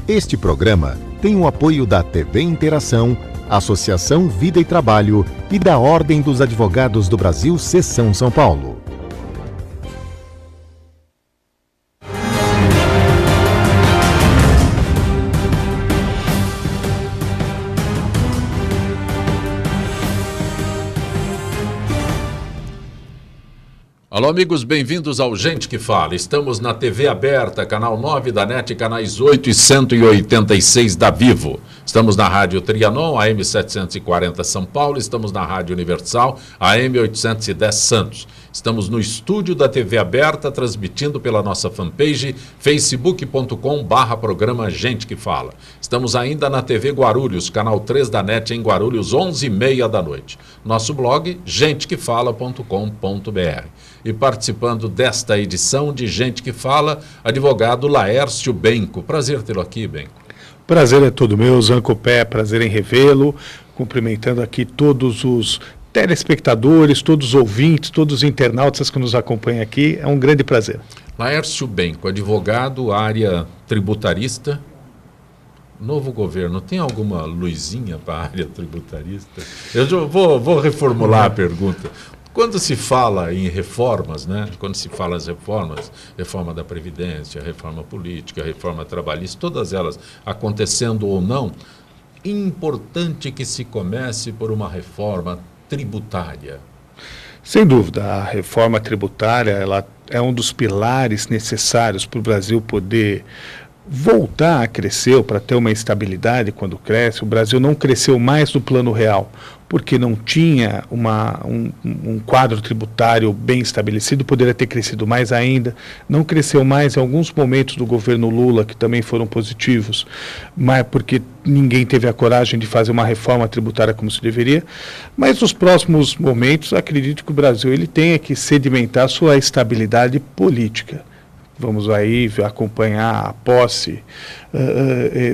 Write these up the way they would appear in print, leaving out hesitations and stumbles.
Este programa tem o apoio da TV Interação, Associação Vida e Trabalho e da Ordem dos Advogados do Brasil, Seção São Paulo. Alô, amigos, bem-vindos ao Gente que Fala. Estamos na TV aberta, canal 9 da NET, canais 8 e 186 da Vivo. Estamos na Rádio Trianon, AM 740 São Paulo. Estamos na Rádio Universal, AM 810 Santos. Estamos no estúdio da TV aberta, transmitindo pela nossa fanpage, facebook.com/programa Gente que Fala. Estamos ainda na TV Guarulhos, canal 3 da NET, em Guarulhos, 11h30 da noite. Nosso blog, gentequefala.com.br. E participando desta edição de Gente que Fala, advogado Laércio Benco. Prazer tê-lo aqui, Benco. Prazer é todo meu, Zanco Pé, prazer em revê-lo, cumprimentando aqui todos os telespectadores, todos os ouvintes, todos os internautas que nos acompanham aqui, é um grande prazer. Laércio Benco, advogado, área tributarista. Novo governo, tem alguma luzinha para a área tributarista? Eu vou reformular a pergunta. Quando se fala em reformas, né? Quando se fala as reformas, reforma da Previdência, reforma política, reforma trabalhista, todas elas acontecendo ou não, importante que se comece por uma reforma tributária. Sem dúvida, a reforma tributária ela é um dos pilares necessários para o Brasil poder voltar a crescer, para ter uma estabilidade quando cresce. O Brasil não cresceu mais no plano real, porque não tinha um quadro tributário bem estabelecido, poderia ter crescido mais ainda. Não cresceu mais em alguns momentos do governo Lula, que também foram positivos, mas porque ninguém teve a coragem de fazer uma reforma tributária como se deveria. Mas nos próximos momentos, acredito que o Brasil ele tenha que sedimentar sua estabilidade política. Vamos aí acompanhar a posse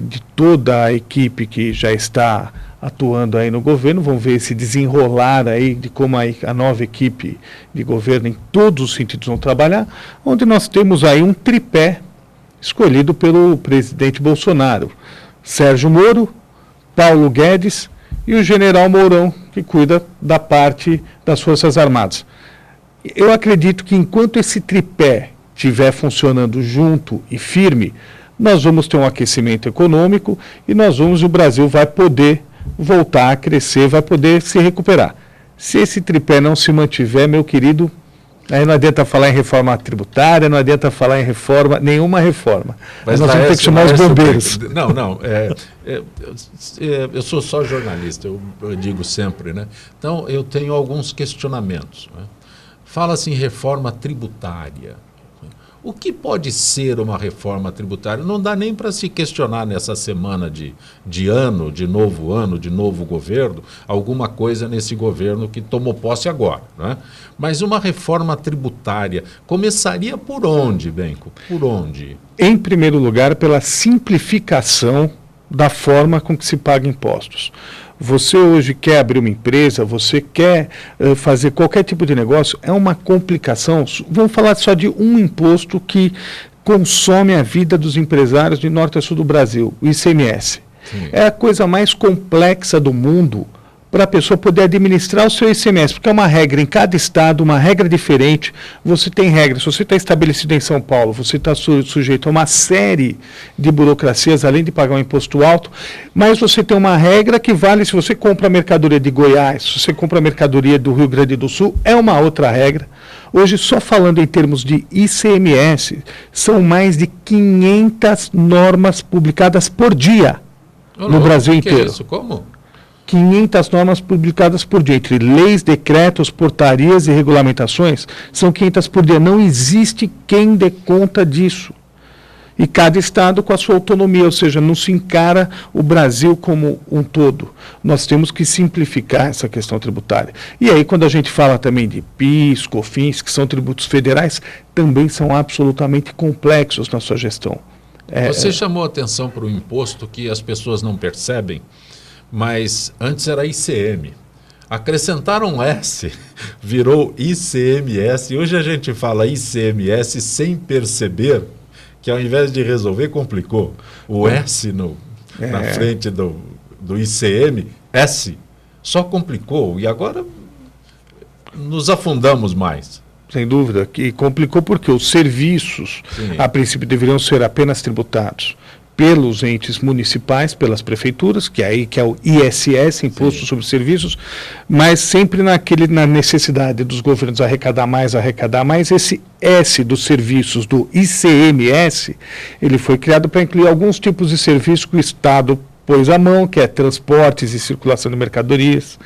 de toda a equipe que já está atuando aí no governo. Vamos ver esse desenrolar aí de como a nova equipe de governo em todos os sentidos vão trabalhar, onde nós temos aí um tripé escolhido pelo presidente Bolsonaro: Sérgio Moro, Paulo Guedes e o general Mourão, que cuida da parte das Forças Armadas. Eu acredito que enquanto esse tripé estiver funcionando junto e firme, nós vamos ter um aquecimento econômico e o Brasil vai poder voltar a crescer, vai poder se recuperar. Se esse tripé não se mantiver, meu querido, aí não adianta falar em reforma tributária, não adianta falar em nenhuma reforma. Mas nós vamos ter que chamar os bombeiros. Não, eu sou só jornalista, eu digo sempre, né? Então, eu tenho alguns questionamentos, né? Fala-se em reforma tributária. O que pode ser uma reforma tributária? Não dá nem para se questionar nessa semana de novo governo, alguma coisa nesse governo que tomou posse agora, né? Mas uma reforma tributária começaria por onde, Benco? Por onde? Em primeiro lugar, pela simplificação da forma com que se paga impostos. Você hoje quer abrir uma empresa, você quer fazer qualquer tipo de negócio, é uma complicação. Vamos falar só de um imposto que consome a vida dos empresários de norte a sul do Brasil, o ICMS. Sim. É a coisa mais complexa do mundo para a pessoa poder administrar o seu ICMS, porque é uma regra em cada estado, uma regra diferente. Você tem regras, se você está estabelecido em São Paulo, você está sujeito a uma série de burocracias, além de pagar um imposto alto, mas você tem uma regra que vale se você compra mercadoria de Goiás, se você compra mercadoria do Rio Grande do Sul, é uma outra regra. Hoje, só falando em termos de ICMS, são mais de 500 normas publicadas por dia no Brasil inteiro. Que é isso? Como? 500 normas publicadas por dia, entre leis, decretos, portarias e regulamentações, são 500 por dia. Não existe quem dê conta disso. E cada estado com a sua autonomia, ou seja, não se encara o Brasil como um todo. Nós temos que simplificar essa questão tributária. E aí, quando a gente fala também de PIS, COFINS, que são tributos federais, também são absolutamente complexos na sua gestão. Você chamou a atenção para o imposto que as pessoas não percebem, mas antes era ICM. Acrescentaram um S, virou ICMS. Hoje a gente fala ICMS sem perceber que ao invés de resolver, complicou. O S na frente do ICM, S, só complicou. E agora nos afundamos mais. Sem dúvida, que complicou porque os serviços, a princípio, deveriam ser apenas tributados pelos entes municipais, pelas prefeituras, que é o ISS, Imposto sobre Serviços, mas sempre na necessidade dos governos arrecadar mais, esse S dos serviços do ICMS, ele foi criado para incluir alguns tipos de serviços que o Estado pôs à mão, que é transportes e circulação de mercadorias,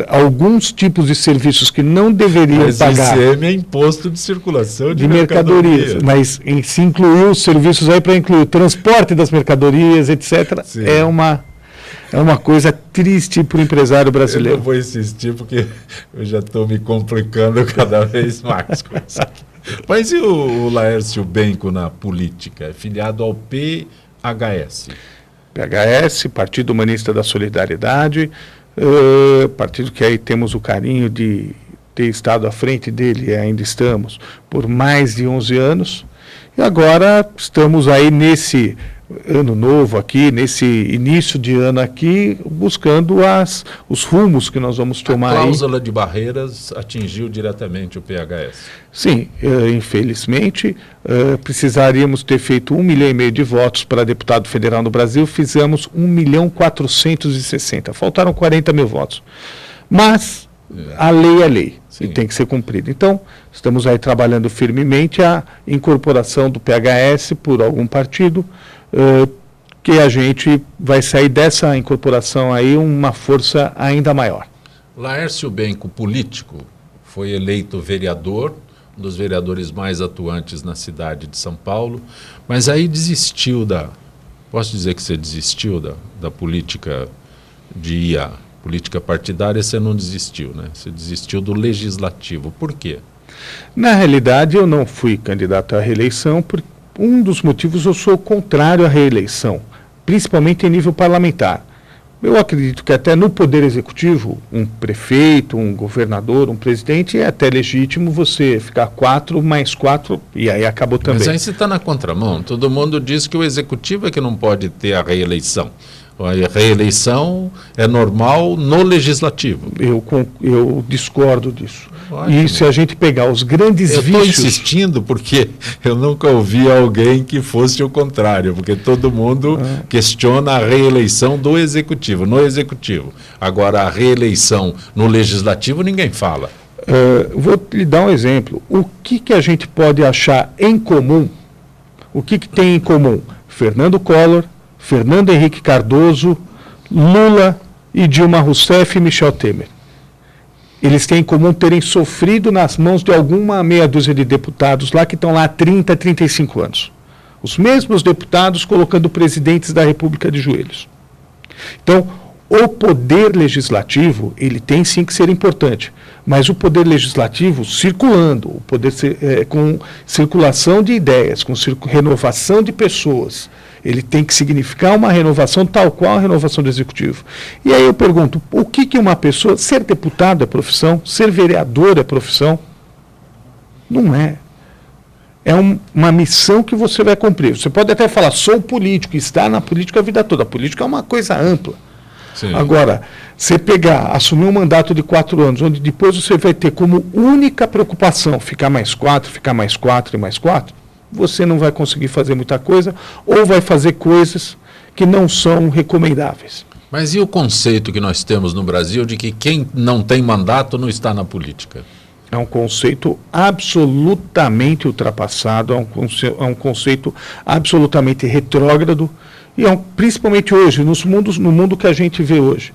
alguns tipos de serviços que não deveriam pagar. Mas ICM é imposto de circulação de mercadorias. Mas se incluiu os serviços aí para incluir o transporte das mercadorias, etc. É uma coisa triste para o empresário brasileiro. Eu não vou insistir porque eu já estou me complicando cada vez mais com isso aqui. Mas e o Laércio Benco na política? É filiado ao PHS. PHS, Partido Humanista da Solidariedade, partido que aí temos o carinho de ter estado à frente dele, e ainda estamos, por mais de 11 anos. E agora estamos aí nesse ano novo aqui, nesse início de ano aqui, buscando os rumos que nós vamos tomar. A cláusula de barreiras atingiu diretamente o PHS. Sim, infelizmente, precisaríamos ter feito 1,5 milhão de votos para deputado federal no Brasil, fizemos 1.460.000, faltaram 40 mil votos. Mas a lei é lei. Sim. E tem que ser cumprida. Então, estamos aí trabalhando firmemente a incorporação do PHS por algum partido, que a gente vai sair dessa incorporação aí uma força ainda maior. Laércio Benco, político, foi eleito vereador, um dos vereadores mais atuantes na cidade de São Paulo, mas aí desistiu posso dizer que você desistiu da política política partidária, você não desistiu, né? Você desistiu do legislativo. Por quê? Na realidade, eu não fui candidato à reeleição porque um dos motivos eu sou contrário à reeleição, principalmente em nível parlamentar. Eu acredito que até no Poder Executivo, um prefeito, um governador, um presidente, é até legítimo você ficar 4 mais 4 e aí acabou também. Mas aí você está na contramão. Todo mundo diz que o Executivo é que não pode ter a reeleição. A reeleição é normal no Legislativo. Eu discordo disso. Ótimo. E se a gente pegar os grandes vícios... Eu estou insistindo porque eu nunca ouvi alguém que fosse o contrário, porque todo mundo questiona a reeleição do Executivo, no Executivo. Agora, a reeleição no Legislativo, ninguém fala. Vou lhe dar um exemplo. O que a gente pode achar em comum? O que tem em comum? Fernando Collor, Fernando Henrique Cardoso, Lula e Dilma Rousseff e Michel Temer. Eles têm em comum terem sofrido nas mãos de alguma meia dúzia de deputados lá que estão lá há 30, 35 anos. Os mesmos deputados colocando presidentes da República de joelhos. Então, o poder legislativo, ele tem sim que ser importante, mas o poder legislativo circulando, o poder com circulação de ideias, com renovação de pessoas, ele tem que significar uma renovação tal qual a renovação do Executivo. E aí eu pergunto, o que uma pessoa... Ser deputado é profissão? Ser vereador é profissão? Não é. É uma missão que você vai cumprir. Você pode até falar, sou político, estar na política a vida toda. A política é uma coisa ampla. Sim. Agora, você assumir um mandato de 4 anos, onde depois você vai ter como única preocupação ficar mais 4 e mais 4, você não vai conseguir fazer muita coisa, ou vai fazer coisas que não são recomendáveis. Mas e o conceito que nós temos no Brasil de que quem não tem mandato não está na política? É um conceito absolutamente ultrapassado, é um conceito absolutamente retrógrado, e principalmente hoje, no mundo que a gente vê hoje.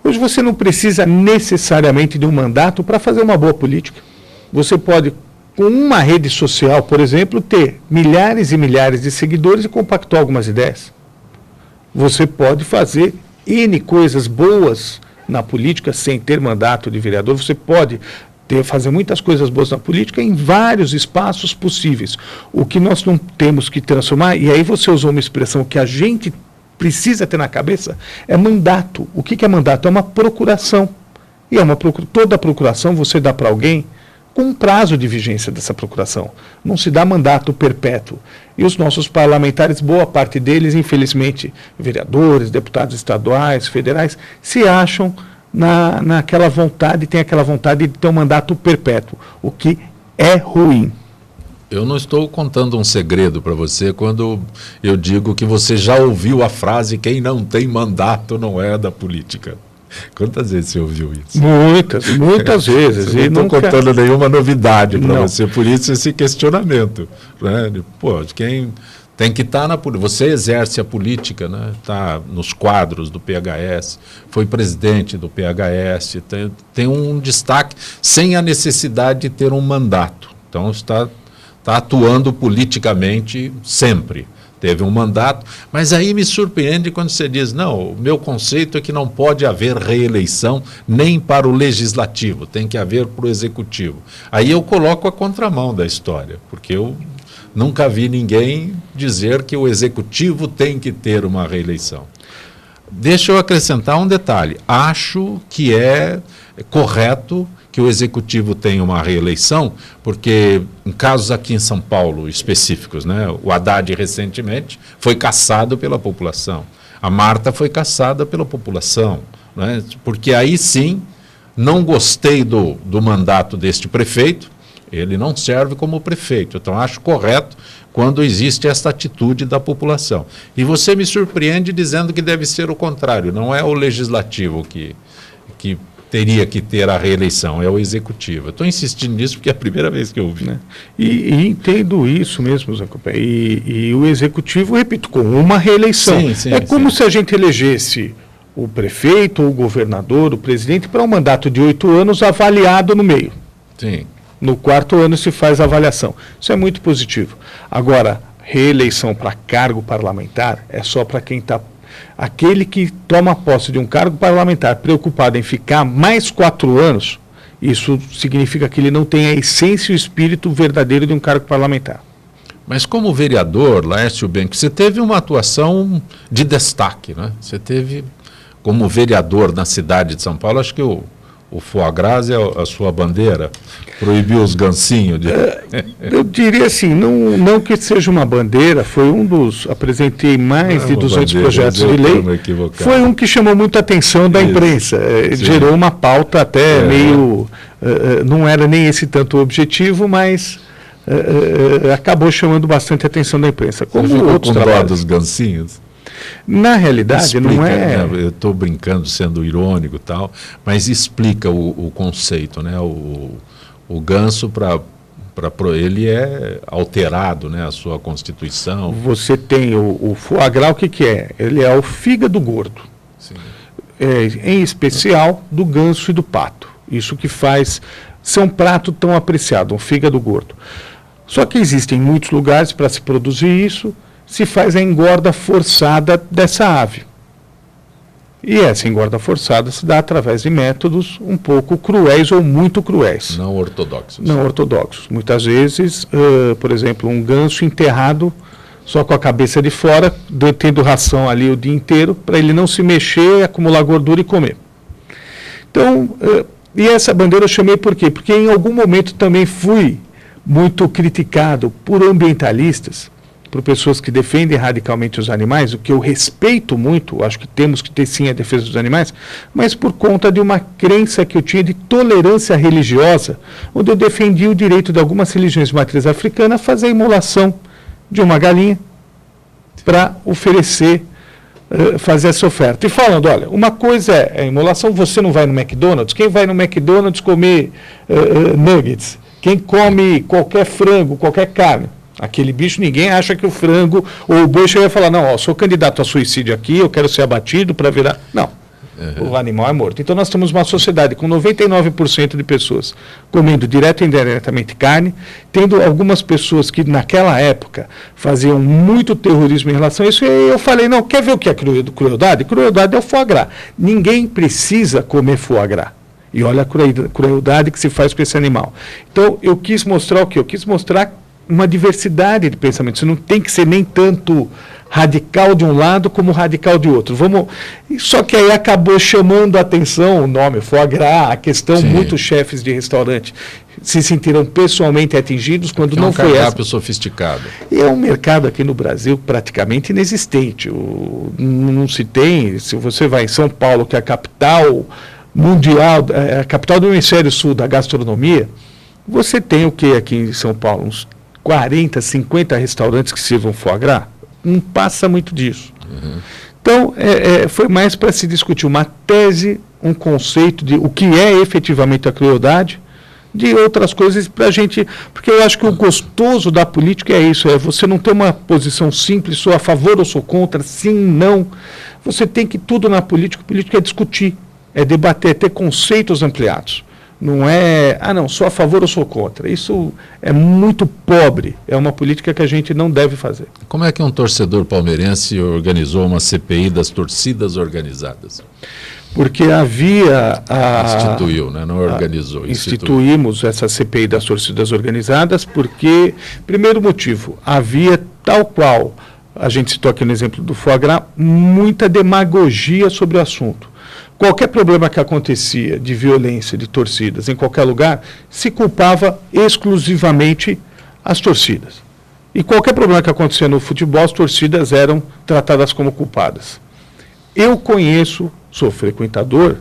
Hoje você não precisa necessariamente de um mandato para fazer uma boa política. Você pode, com uma rede social, por exemplo, ter milhares e milhares de seguidores e compactuar algumas ideias. Você pode fazer N coisas boas na política sem ter mandato de vereador. Você pode fazer muitas coisas boas na política em vários espaços possíveis. O que nós não temos que transformar, e aí você usou uma expressão que a gente precisa ter na cabeça, é mandato. O que é mandato? É uma procuração. E toda procuração você dá para alguém com um prazo de vigência dessa procuração. Não se dá mandato perpétuo. E os nossos parlamentares, boa parte deles, infelizmente, vereadores, deputados estaduais, federais, se acham naquela vontade, tem aquela vontade de ter um mandato perpétuo, o que é ruim. Eu não estou contando um segredo para você quando eu digo que você já ouviu a frase: quem não tem mandato não é da política. Quantas vezes você ouviu isso? Muitas vezes. Eu não estou contando nenhuma novidade para você, por isso esse questionamento. Né? Pô, quem tem que estar na política. Você exerce a política, né? Está nos quadros do PHS, foi presidente do PHS, tem um destaque sem a necessidade de ter um mandato. Então está atuando politicamente sempre. Teve um mandato, mas aí me surpreende quando você diz: não, o meu conceito é que não pode haver reeleição nem para o legislativo, tem que haver para o executivo. Aí eu coloco a contramão da história, porque eu nunca vi ninguém dizer que o executivo tem que ter uma reeleição. Deixa eu acrescentar um detalhe: acho que é correto que o executivo tenha uma reeleição, porque em casos aqui em São Paulo específicos, né, o Haddad recentemente foi cassado pela população, a Marta foi cassada pela população, né, porque aí sim não gostei do mandato deste prefeito, ele não serve como prefeito, então acho correto quando existe essa atitude da população. E você me surpreende dizendo que deve ser o contrário, não é o legislativo que teria que ter a reeleição, é o executivo. Eu estou insistindo nisso porque é a primeira vez que eu ouvi. Né? E entendo isso mesmo, Zé Copé. E o executivo, repito, com uma reeleição. É como se a gente elegesse o prefeito, o governador, o presidente, para um mandato de 8 anos avaliado no meio. Sim. No 4º ano se faz a avaliação. Isso é muito positivo. Agora, reeleição para cargo parlamentar é só para quem está... Aquele que toma posse de um cargo parlamentar preocupado em ficar mais 4 anos, isso significa que ele não tem a essência e o espírito verdadeiro de um cargo parlamentar. Mas como vereador, Laércio Benck, você teve uma atuação de destaque, né? Você teve, como vereador na cidade de São Paulo, acho que o foie gras é a sua bandeira, proibiu os gancinhos. Eu diria assim, não que seja uma bandeira, foi um dos, apresentei mais de 200 projetos de lei, foi um que chamou muita atenção da imprensa, gerou uma pauta até meio, não era nem esse tanto o objetivo, mas acabou chamando bastante atenção da imprensa. Como você outros trabalhos dos gancinhos? Na realidade, explica, não é... Né? Eu estou brincando, sendo irônico e tal, mas explica o conceito, né? O ganso, ele é alterado, né? A sua constituição. Você tem o foie gras, o que é? Ele é o fígado gordo. Sim. Em especial do ganso e do pato. Isso que faz ser um prato tão apreciado, um fígado gordo. Só que existem muitos lugares para se produzir isso, se faz a engorda forçada dessa ave. E essa engorda forçada se dá através de métodos um pouco cruéis ou muito cruéis. Não ortodoxos. Não ortodoxos. Muitas vezes, por exemplo, um ganso enterrado só com a cabeça de fora, tendo ração ali o dia inteiro, para ele não se mexer, acumular gordura e comer. Então, e essa bandeira eu chamei por quê? Porque em algum momento também fui muito criticado por ambientalistas, por pessoas que defendem radicalmente os animais, o que eu respeito muito, acho que temos que ter sim a defesa dos animais, mas por conta de uma crença que eu tinha de tolerância religiosa, onde eu defendia o direito de algumas religiões de matriz africana a fazer a imolação de uma galinha para oferecer, fazer essa oferta. E falando, olha, uma coisa é a imolação, você não vai no McDonald's, quem vai no McDonald's comer nuggets, quem come qualquer frango, qualquer carne, aquele bicho, ninguém acha que o frango ou o boi chega e fala, não, ó, sou candidato a suicídio aqui, eu quero ser abatido para virar... Não, o animal é morto. Então nós temos uma sociedade com 99% de pessoas comendo direto e indiretamente carne, tendo algumas pessoas que naquela época faziam muito terrorismo em relação a isso, e eu falei, não, quer ver o que é crueldade? Crueldade é o foie gras. Ninguém precisa comer foie gras. E olha a crueldade que se faz com esse animal. Então eu quis mostrar o quê? Eu quis mostrar uma diversidade de pensamento. Você não tem que ser nem tanto radical de um lado como radical de outro. Só que aí acabou chamando a atenção o nome foie gras, a questão, muitos chefes de restaurante se sentiram pessoalmente atingidos quando não foi um cardápio sofisticado. E é um mercado aqui no Brasil praticamente inexistente. Não se tem, se você vai em São Paulo, que é a capital mundial, a capital do hemisfério sul da gastronomia, você tem o que aqui em São Paulo? Uns 40, 50 restaurantes que sirvam foie gras? Não passa muito disso. Uhum. Então, foi mais para se discutir uma tese, um conceito de o que é efetivamente a crueldade, de outras coisas para a gente... Porque eu acho que o gostoso da política é isso, é você não ter uma posição simples, sou a favor ou sou contra, sim, não. Você tem que tudo na política é discutir, é debater, é ter conceitos ampliados. Não é, não, sou a favor ou sou contra. Isso é muito pobre, é uma política que a gente não deve fazer. Como é que um torcedor palmeirense organizou uma CPI das torcidas organizadas? Porque havia... Instituiu, né? Não organizou. Instituímos essa CPI das torcidas organizadas porque, primeiro motivo, havia tal qual, a gente citou aqui no exemplo do foie gras, muita demagogia sobre o assunto. Qualquer problema que acontecia de violência de torcidas em qualquer lugar, se culpava exclusivamente as torcidas. E qualquer problema que acontecia no futebol, as torcidas eram tratadas como culpadas. Eu conheço, sou frequentador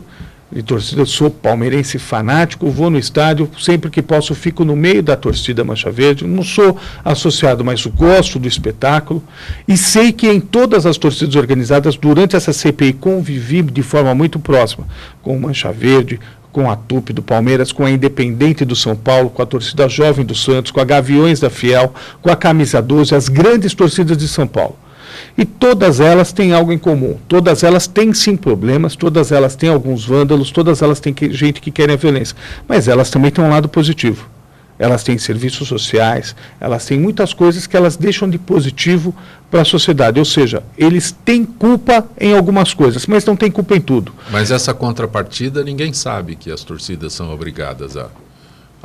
de torcida, sou palmeirense fanático, vou no estádio, sempre que posso fico no meio da torcida Mancha Verde, não sou associado, mas gosto do espetáculo e sei que em todas as torcidas organizadas, durante essa CPI, convivi de forma muito próxima com o Mancha Verde, com a Tupi do Palmeiras, com a Independente do São Paulo, com a torcida Jovem do Santos, com a Gaviões da Fiel, com a Camisa 12, as grandes torcidas de São Paulo. E todas elas têm algo em comum, todas elas têm sim problemas, todas elas têm alguns vândalos, todas elas têm gente que quer a violência, mas elas também têm um lado positivo. Elas têm serviços sociais, elas têm muitas coisas que elas deixam de positivo para a sociedade, ou seja, eles têm culpa em algumas coisas, mas não têm culpa em tudo. Mas essa contrapartida ninguém sabe que as torcidas são obrigadas a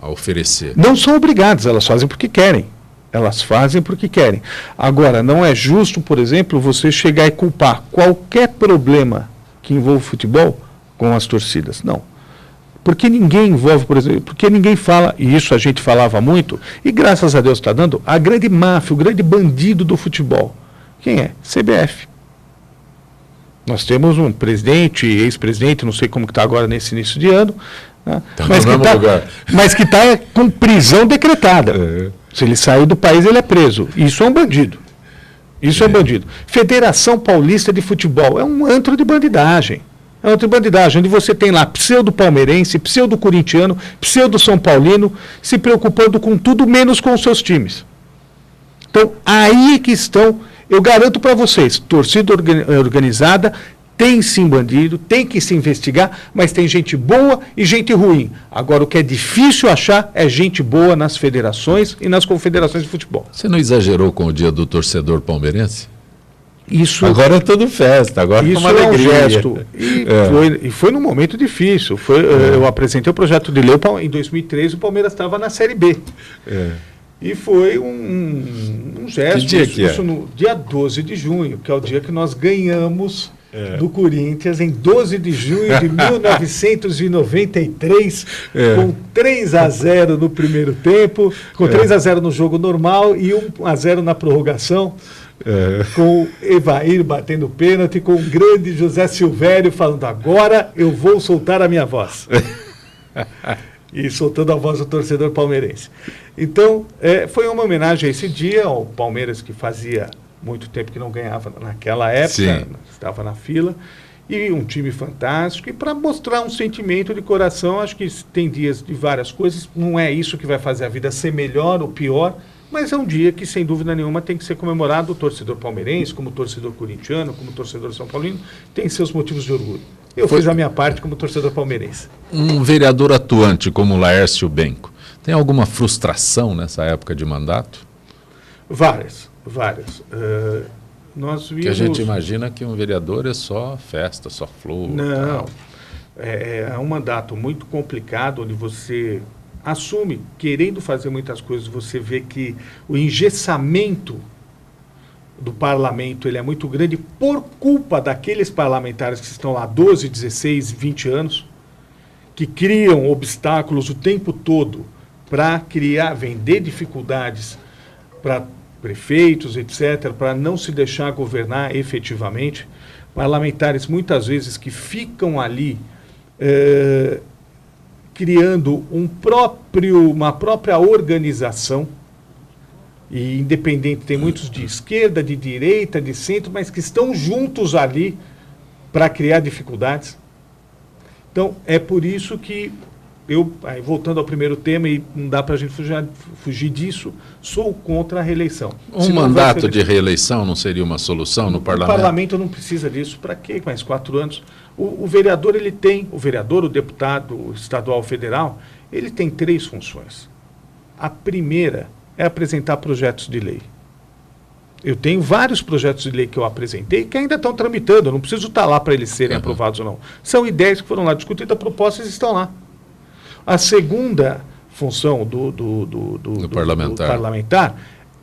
oferecer. Não são obrigadas, elas fazem porque querem. Elas fazem porque querem. Agora, não é justo, por exemplo, você chegar e culpar qualquer problema que envolva o futebol com as torcidas. Não. Porque ninguém envolve, por exemplo, porque ninguém fala, e isso a gente falava muito, e graças a Deus está dando, a grande máfia, o grande bandido do futebol. Quem é? CBF. Nós temos um presidente, ex-presidente, não sei como que está agora nesse início de ano, né? Mas que está com prisão decretada. Se ele sair do país, ele é preso. Isso é um bandido. Isso é bandido. Federação Paulista de Futebol é um antro de bandidagem. É um antro de bandidagem, onde você tem lá pseudo-palmeirense, pseudo-corintiano, pseudo-são paulino, se preocupando com tudo menos com os seus times. Então, aí que estão, eu garanto para vocês, torcida organizada, tem sim bandido, tem que se investigar, mas tem gente boa e gente ruim. Agora, o que é difícil achar é gente boa nas federações e nas confederações de futebol. Você não exagerou com o dia do torcedor palmeirense? Isso, agora é tudo festa, agora isso é uma alegria. Um gesto. E foi num momento difícil. Eu apresentei o projeto de lei, em 2013 o Palmeiras estava na Série B. E foi um gesto. Que dia que isso no dia 12 de junho, que é o dia que nós ganhamos do Corinthians, em 12 de junho de 1993, com 3-0 no primeiro tempo, com 3-0 no jogo normal e 1-0 na prorrogação, com o Evair batendo pênalti, com o grande José Silvério falando, agora eu vou soltar a minha voz. E soltando a voz do torcedor palmeirense. Então, foi uma homenagem a esse dia, ao Palmeiras, que fazia muito tempo que não ganhava naquela época, sim, estava na fila, e um time fantástico, e para mostrar um sentimento de coração, acho que tem dias de várias coisas, não é isso que vai fazer a vida ser melhor ou pior, mas é um dia que, sem dúvida nenhuma, tem que ser comemorado. O torcedor palmeirense, como torcedor corintiano, como torcedor são paulino, tem seus motivos de orgulho. Eu fiz a minha parte como torcedor palmeirense. Um vereador atuante como Laércio Benco, tem alguma frustração nessa época de mandato? Várias. Nós vimos... Que a gente imagina que um vereador é só festa, só flor. Não, é um mandato muito complicado, onde você assume, querendo fazer muitas coisas, você vê que o engessamento do parlamento ele é muito grande por culpa daqueles parlamentares que estão lá 12, 16, 20 anos, que criam obstáculos o tempo todo para vender dificuldades para prefeitos, etc., para não se deixar governar efetivamente. Parlamentares, muitas vezes, que ficam ali criando uma própria organização, e independente, tem muitos de esquerda, de direita, de centro, mas que estão juntos ali para criar dificuldades. Então, é por isso que aí, voltando ao primeiro tema, e não dá para a gente fugir disso, sou contra a reeleição. Um mandato de reeleição não seria uma solução no parlamento? O parlamento não precisa disso. Para quê? Mais 4 anos. O vereador, o deputado estadual, federal, ele tem 3 funções. A primeira é apresentar projetos de lei. Eu tenho vários projetos de lei que eu apresentei que ainda estão tramitando, eu não preciso estar lá para eles serem aprovados ou não. São ideias que foram lá discutidas, propostas estão lá. A segunda função do parlamentar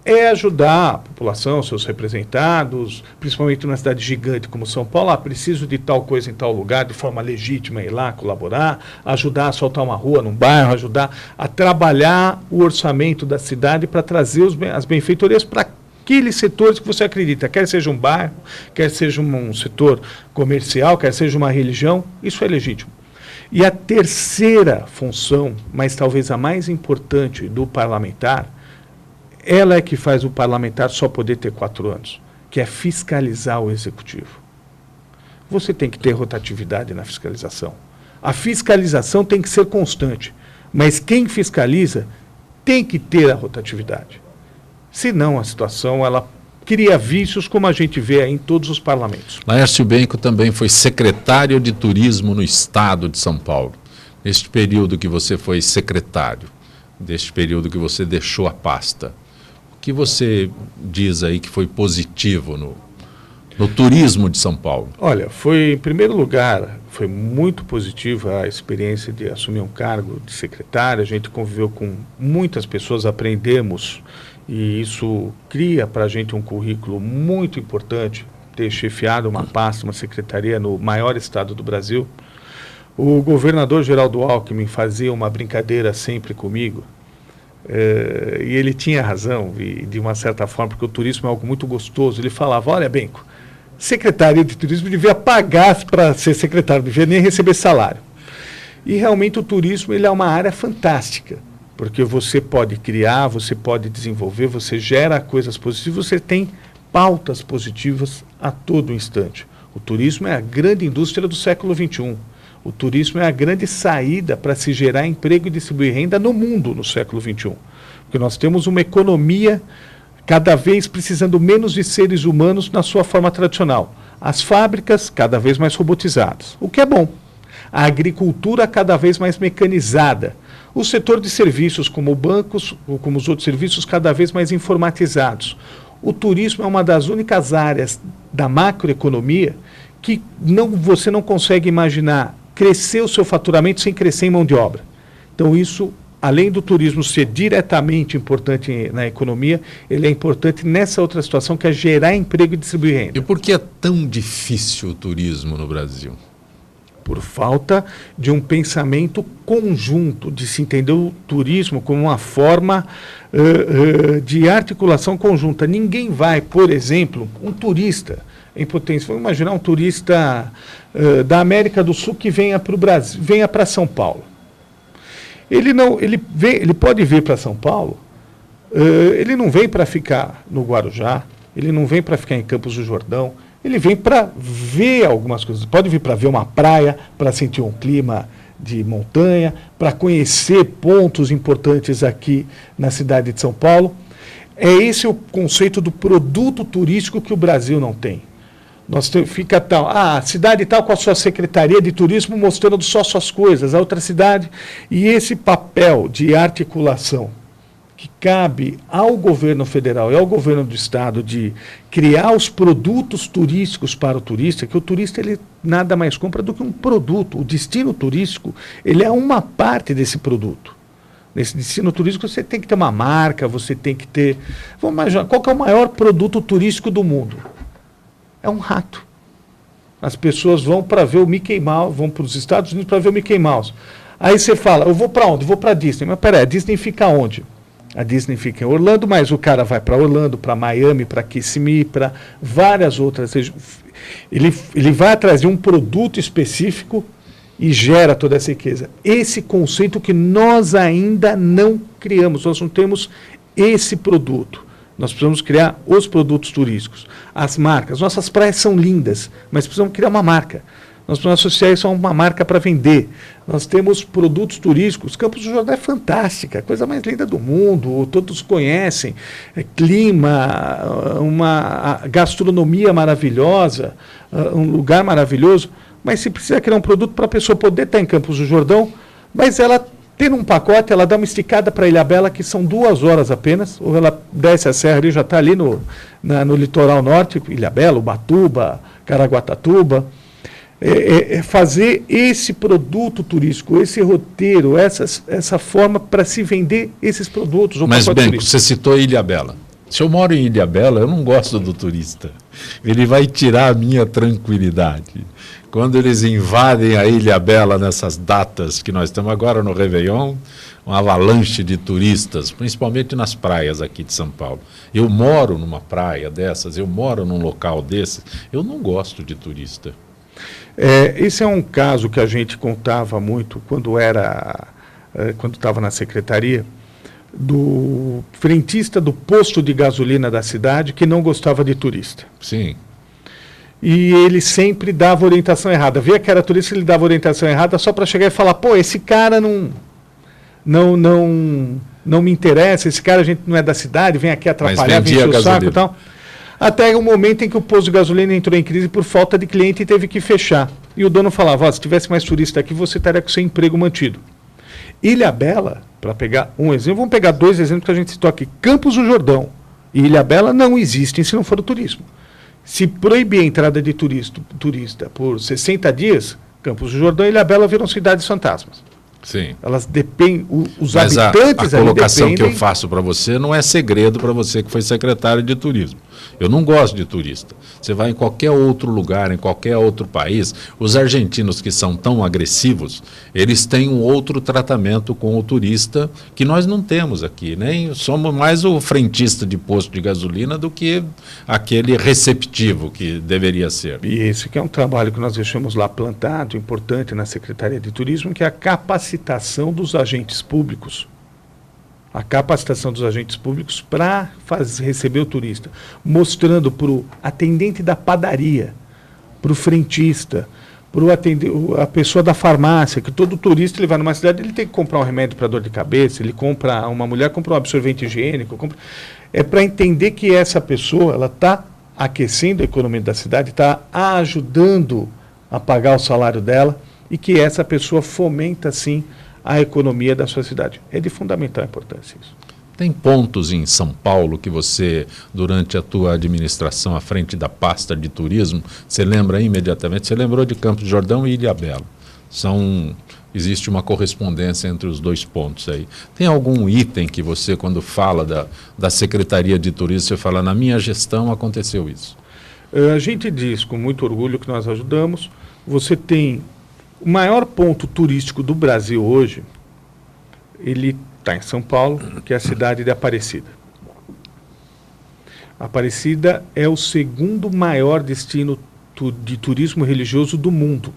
é ajudar a população, seus representados, principalmente numa cidade gigante como São Paulo, preciso de tal coisa em tal lugar, de forma legítima, ir lá colaborar, ajudar a soltar uma rua num bairro, ajudar a trabalhar o orçamento da cidade para trazer as benfeitorias para aqueles setores que você acredita, quer seja um bairro, quer seja um setor comercial, quer seja uma religião, isso é legítimo. E a terceira função, mas talvez a mais importante do parlamentar, ela é que faz o parlamentar só poder ter 4 anos, que é fiscalizar o executivo. Você tem que ter rotatividade na fiscalização. A fiscalização tem que ser constante, mas quem fiscaliza tem que ter a rotatividade. Senão a situação ela cria vícios, como a gente vê aí em todos os parlamentos. Laércio Benco também foi secretário de Turismo no Estado de São Paulo. Neste período que você foi secretário, neste período que você deixou a pasta, o que você diz aí que foi positivo no turismo de São Paulo? Olha, em primeiro lugar, foi muito positiva a experiência de assumir um cargo de secretário. A gente conviveu com muitas pessoas, aprendemos, e isso cria para a gente um currículo muito importante, ter chefiado uma pasta, uma secretaria no maior estado do Brasil. O governador Geraldo Alckmin fazia uma brincadeira sempre comigo, e ele tinha razão, de uma certa forma, porque o turismo é algo muito gostoso. Ele falava, olha, Benco, secretaria de turismo devia pagar para ser secretário, não devia nem receber salário. E realmente o turismo ele é uma área fantástica, porque você pode criar, você pode desenvolver, você gera coisas positivas, você tem pautas positivas a todo instante. O turismo é a grande indústria do século XXI. O turismo é a grande saída para se gerar emprego e distribuir renda no mundo no século XXI. Porque nós temos uma economia cada vez precisando menos de seres humanos na sua forma tradicional. As fábricas cada vez mais robotizadas, o que é bom. A agricultura cada vez mais mecanizada. O setor de serviços, como bancos ou como os outros serviços, cada vez mais informatizados. O turismo é uma das únicas áreas da macroeconomia que você não consegue imaginar crescer o seu faturamento sem crescer em mão de obra. Então isso, além do turismo ser diretamente importante na economia, ele é importante nessa outra situação que é gerar emprego e distribuir renda. E por que é tão difícil o turismo no Brasil? Por falta de um pensamento conjunto, de se entender o turismo como uma forma de articulação conjunta. Ninguém vai, por exemplo, um turista em potência, vamos imaginar um turista da América do Sul que venha para o Brasil, venha para São Paulo. Ele pode vir para São Paulo, ele não vem para ficar no Guarujá, ele não vem para ficar em Campos do Jordão, ele vem para ver algumas coisas. Pode vir para ver uma praia, para sentir um clima de montanha, para conhecer pontos importantes aqui na cidade de São Paulo. É esse o conceito do produto turístico que o Brasil não tem. Fica tal, a cidade tal com a sua secretaria de turismo mostrando só suas coisas, a outra cidade. E esse papel de articulação que cabe ao governo federal e ao governo do estado de criar os produtos turísticos para o turista, que o turista ele nada mais compra do que um produto. O destino turístico ele é uma parte desse produto. Nesse destino turístico você tem que ter uma marca, você tem que ter... Vamos imaginar, qual que é o maior produto turístico do mundo? É um rato. As pessoas vão para ver o Mickey Mouse, vão para os Estados Unidos para ver o Mickey Mouse. Aí você fala, eu vou para onde? Vou para a Disney. Mas peraí, a Disney fica onde? A Disney fica em Orlando, mas o cara vai para Orlando, para Miami, para Kissimmee, para várias outras. Ele vai atrás de um produto específico e gera toda essa riqueza. Esse conceito que nós ainda não criamos, nós não temos esse produto. Nós precisamos criar os produtos turísticos, as marcas. Nossas praias são lindas, mas precisamos criar uma marca. Nós precisamos associar isso a uma marca para vender. Nós temos produtos turísticos. Campos do Jordão é fantástica, a coisa mais linda do mundo, todos conhecem. Clima, uma gastronomia maravilhosa, um lugar maravilhoso. Mas se precisa criar um produto para a pessoa poder estar em Campos do Jordão, mas ela ter um pacote, ela dá uma esticada para Ilhabela, que são 2 horas apenas, ou ela desce a serra e já está ali no litoral norte, Ilhabela, Ubatuba, Caraguatatuba. Fazer esse produto turístico, esse roteiro, essa forma para se vender esses produtos. Mas, Benco, você citou Ilhabela. Se eu moro em Ilhabela, eu não gosto do turista. Ele vai tirar a minha tranquilidade. Quando eles invadem a Ilhabela nessas datas que nós estamos agora no Réveillon, uma avalanche de turistas, principalmente nas praias aqui de São Paulo. Eu moro numa praia dessas, eu moro num local desses, eu não gosto de turista. Esse é um caso que a gente contava muito quando estava na secretaria, do frentista do posto de gasolina da cidade que não gostava de turista. Sim. E ele sempre dava orientação errada. Via que era turista, ele dava orientação errada só para chegar e falar, pô, esse cara não me interessa, esse cara a gente não é da cidade, vem aqui atrapalhar, vem encher o saco e tal. Até o momento em que o posto de gasolina entrou em crise por falta de cliente e teve que fechar. E o dono falava, se tivesse mais turista aqui, você estaria com seu emprego mantido. Ilhabela, para pegar um exemplo, vamos pegar 2 exemplos que a gente citou aqui. Campos do Jordão e Ilhabela não existem se não for o turismo. Se proibir a entrada de turista por 60 dias, Campos do Jordão e Ilhabela viram cidades fantasmas. Sim. Elas dependem, os Mas habitantes a colocação dependem... que eu faço para você não é segredo para você que foi secretário de turismo. Eu não gosto de turista. Você vai em qualquer outro lugar, em qualquer outro país, os argentinos que são tão agressivos, eles têm um outro tratamento com o turista que nós não temos aqui. Nem somos mais o frentista de posto de gasolina do que aquele receptivo que deveria ser. E esse que é um trabalho que nós deixamos lá plantado, importante na Secretaria de Turismo, que é a capacitação dos agentes públicos. A capacitação dos agentes públicos para receber o turista, mostrando para o atendente da padaria, para o frentista, para a pessoa da farmácia, que todo turista ele vai numa cidade, ele tem que comprar um remédio para dor de cabeça, uma mulher compra um absorvente higiênico, é para entender que essa pessoa ela está aquecendo a economia da cidade, está ajudando a pagar o salário dela e que essa pessoa fomenta, sim, a economia da sua cidade. É de fundamental importância isso. Tem pontos em São Paulo que você, durante a tua administração à frente da pasta de turismo, você lembra imediatamente? Você lembrou de Campos do Jordão e Ilhabela. Existe uma correspondência entre os 2 pontos aí. Tem algum item que você, quando fala da Secretaria de Turismo, você fala, na minha gestão aconteceu isso? A gente diz com muito orgulho que nós ajudamos. Você tem o maior ponto turístico do Brasil hoje, ele está em São Paulo, que é a cidade de Aparecida. Aparecida é o 2º maior destino de turismo religioso do mundo.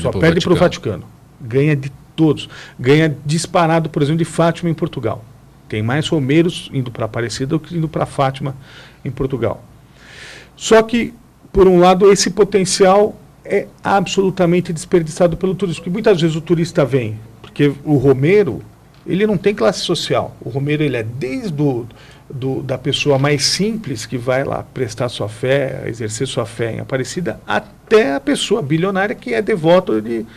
Só perde para o Vaticano. Ganha de todos. Ganha disparado, por exemplo, de Fátima em Portugal. Tem mais romeiros indo para Aparecida do que indo para Fátima em Portugal. Só que, por um lado, esse potencial é absolutamente desperdiçado pelo turismo. Porque muitas vezes o turista vem, porque o romeiro, ele não tem classe social. O romeiro, ele é desde da pessoa mais simples que vai lá prestar sua fé, exercer sua fé em Aparecida, até a pessoa bilionária que é devota de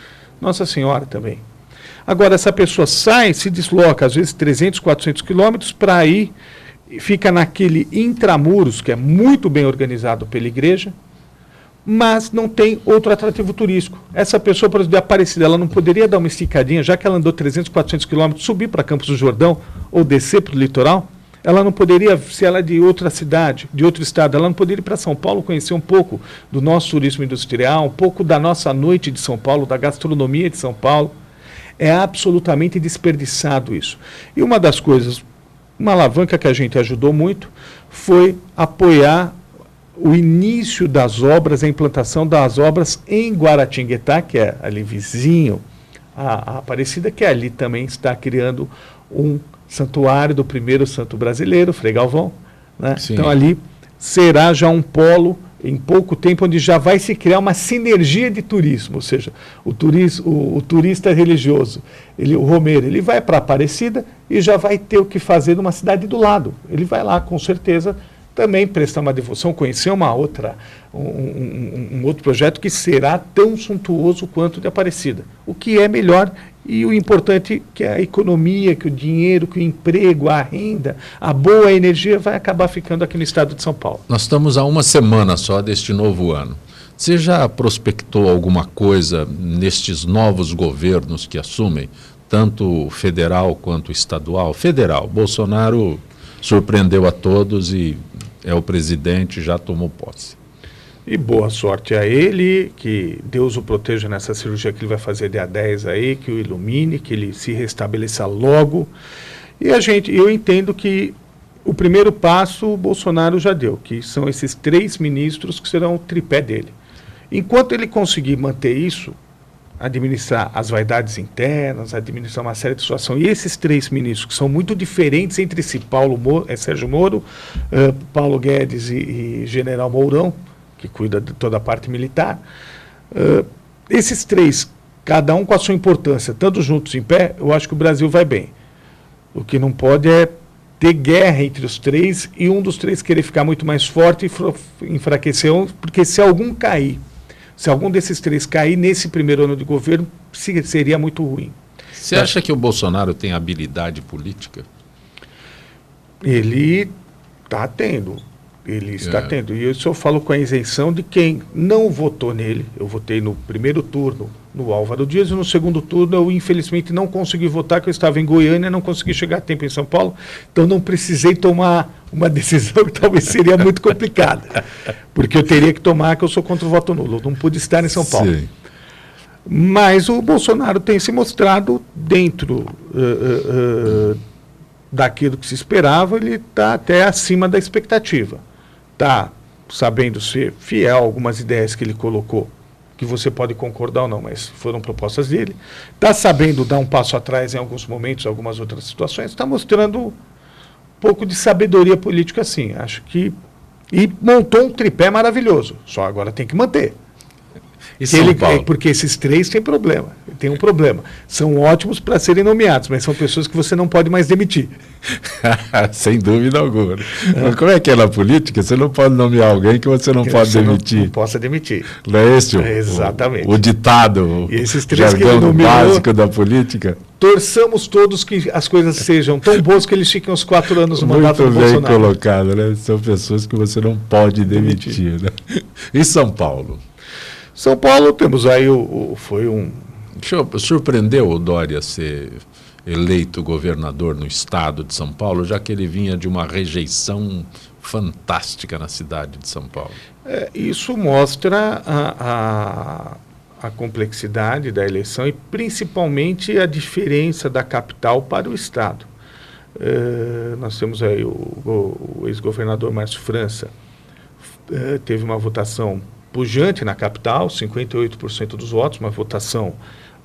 Nossa Senhora também. Agora, essa pessoa se desloca, às vezes 300, 400 quilômetros para ir, fica naquele intramuros, que é muito bem organizado pela igreja, mas não tem outro atrativo turístico. Essa pessoa, por exemplo, de Aparecida, ela não poderia dar uma esticadinha, já que ela andou 300, 400 quilômetros, subir para Campos do Jordão ou descer para o litoral? Ela não poderia, se ela é de outra cidade, de outro estado, ela não poderia ir para São Paulo conhecer um pouco do nosso turismo industrial, um pouco da nossa noite de São Paulo, da gastronomia de São Paulo. É absolutamente desperdiçado isso. E uma das coisas, uma alavanca que a gente ajudou muito, foi apoiar o início das obras, a implantação das obras em Guaratinguetá, que é ali vizinho a Aparecida, que ali também está criando um santuário do primeiro santo brasileiro, Frei Galvão. Né? Então ali será já um polo em pouco tempo, onde já vai se criar uma sinergia de turismo, ou seja, o turista religioso, o romeiro, ele vai para Aparecida e já vai ter o que fazer numa cidade do lado. Ele vai lá, com certeza, também prestar uma devoção, conhecer um outro projeto que será tão suntuoso quanto o de Aparecida. O que é melhor e o importante que a economia, que o dinheiro, que o emprego, a renda, a boa energia vai acabar ficando aqui no estado de São Paulo. Nós estamos há uma semana só deste novo ano. Você já prospectou alguma coisa nestes novos governos que assumem, tanto federal quanto estadual? Federal, Bolsonaro surpreendeu a todos e é o presidente, já tomou posse. E boa sorte a ele, que Deus o proteja nessa cirurgia que ele vai fazer dia 10 aí, que o ilumine, que ele se restabeleça logo. E eu entendo que o primeiro passo o Bolsonaro já deu, que são esses 3 ministros que serão o tripé dele. Enquanto ele conseguir manter isso, administrar as vaidades internas, administrar uma série de situações, e esses 3 ministros que são muito diferentes entre si, Sérgio Moro, Paulo Guedes e General Mourão, que cuida de toda a parte militar, esses 3, cada um com a sua importância, tanto juntos em pé, eu acho que o Brasil vai bem. O que não pode é ter guerra entre os 3 e um dos 3 querer ficar muito mais forte e enfraquecer um, porque se algum cair, se algum desses 3 cair nesse primeiro ano de governo, seria muito ruim. Você acha que o Bolsonaro tem habilidade política? Ele está tendo. Ele está tendo. E isso eu falo com a isenção de quem não votou nele. Eu votei no primeiro turno no Álvaro Dias e no segundo turno eu infelizmente não consegui votar, porque eu estava em Goiânia, não consegui chegar a tempo em São Paulo, então não precisei tomar uma decisão que talvez seria muito complicada, porque eu teria que tomar, que eu sou contra o voto nulo, eu não pude estar em São Paulo. Sim. Mas o Bolsonaro tem se mostrado dentro daquilo que se esperava, ele está até acima da expectativa. Está sabendo ser fiel a algumas ideias que ele colocou, que você pode concordar ou não, mas foram propostas dele. Está sabendo dar um passo atrás em alguns momentos, em algumas outras situações. Está mostrando um pouco de sabedoria política, sim. Acho que... E montou um tripé maravilhoso. Só agora tem que manter. E São Paulo? Porque esses 3 têm problema. Tem um problema. São ótimos para serem nomeados, mas são pessoas que você não pode mais demitir. Sem dúvida alguma. Mas como é que é na política? Você não pode nomear alguém que você não pode demitir. Não possa demitir. Não é esse exatamente. O ditado, e esses 3 que ele jargão nomeou, básico da política? Torçamos todos que as coisas sejam tão boas que eles fiquem os 4 anos no mandato do Bolsonaro. Muito bem colocado, né? São pessoas que você não pode demitir. Né? E São Paulo? São Paulo, temos aí Surpreendeu o Dória ser eleito governador no estado de São Paulo, já que ele vinha de uma rejeição fantástica na cidade de São Paulo? Isso mostra a complexidade da eleição e principalmente a diferença da capital para o estado. Nós temos aí o ex-governador Márcio França, teve uma votação pujante na capital, 58% dos votos, uma votação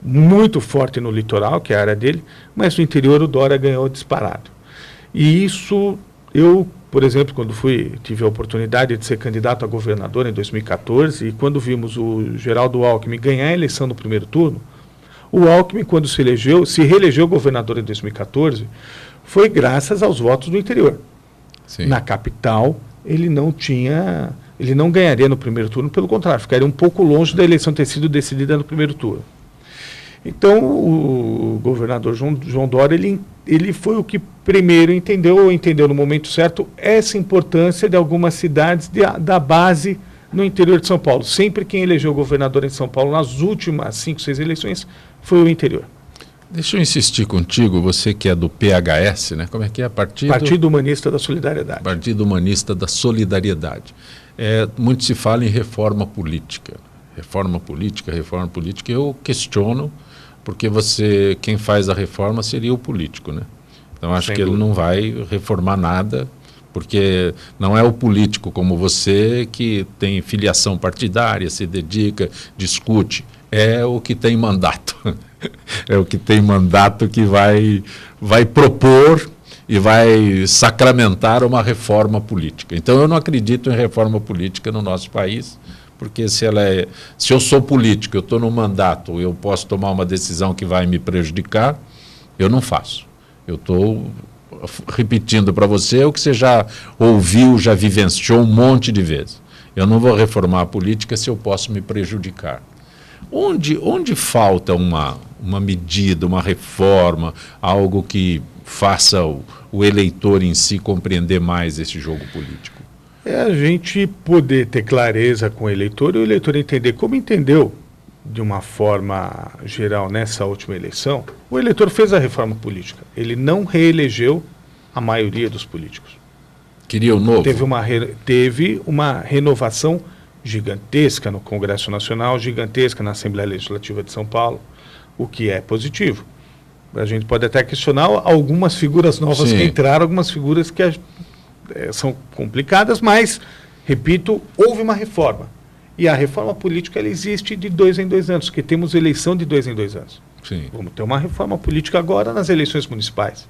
muito forte no litoral, que é a área dele, mas no interior o Dória ganhou disparado. E isso, eu, por exemplo, quando tive a oportunidade de ser candidato a governador em 2014, e quando vimos o Geraldo Alckmin ganhar a eleição no primeiro turno, o Alckmin, quando se reelegeu governador em 2014, foi graças aos votos do interior. Sim. Na capital, ele não ganharia no primeiro turno, pelo contrário, ficaria um pouco longe da eleição ter sido decidida no primeiro turno. Então, o governador João Dória, ele foi o que primeiro entendeu no momento certo, essa importância de algumas cidades da base no interior de São Paulo. Sempre quem elegeu governador em São Paulo, nas últimas 5, 6 eleições, foi o interior. Deixa eu insistir contigo, você que é do PHS, né? Como é que é? Partido Humanista da Solidariedade. Partido Humanista da Solidariedade. Muito se fala em reforma política. Reforma política. Eu questiono, porque quem faz a reforma seria o político, né? Então acho que ele não vai reformar nada, porque não é o político como você que tem filiação partidária, se dedica, discute. É o que tem mandato. É o que tem mandato que vai propor e vai sacramentar uma reforma política. Então eu não acredito em reforma política no nosso país, porque se eu sou político, eu estou no mandato, eu posso tomar uma decisão que vai me prejudicar, eu não faço. Eu estou repetindo para você o que você já ouviu, já vivenciou um monte de vezes. Eu não vou reformar a política se eu posso me prejudicar. Onde falta uma medida, uma reforma, algo que faça o eleitor em si compreender mais esse jogo político? É a gente poder ter clareza com o eleitor e o eleitor entender como entendeu de uma forma geral nessa última eleição. O eleitor fez a reforma política, ele não reelegeu a maioria dos políticos. Queria o novo? Teve uma renovação gigantesca no Congresso Nacional, gigantesca na Assembleia Legislativa de São Paulo, o que é positivo. A gente pode até questionar algumas figuras novas que entraram, algumas figuras que são complicadas, mas, repito, houve uma reforma. E a reforma política ela existe de 2 em 2 anos, porque temos eleição de 2 em 2 anos. Sim. Vamos ter uma reforma política agora nas eleições municipais.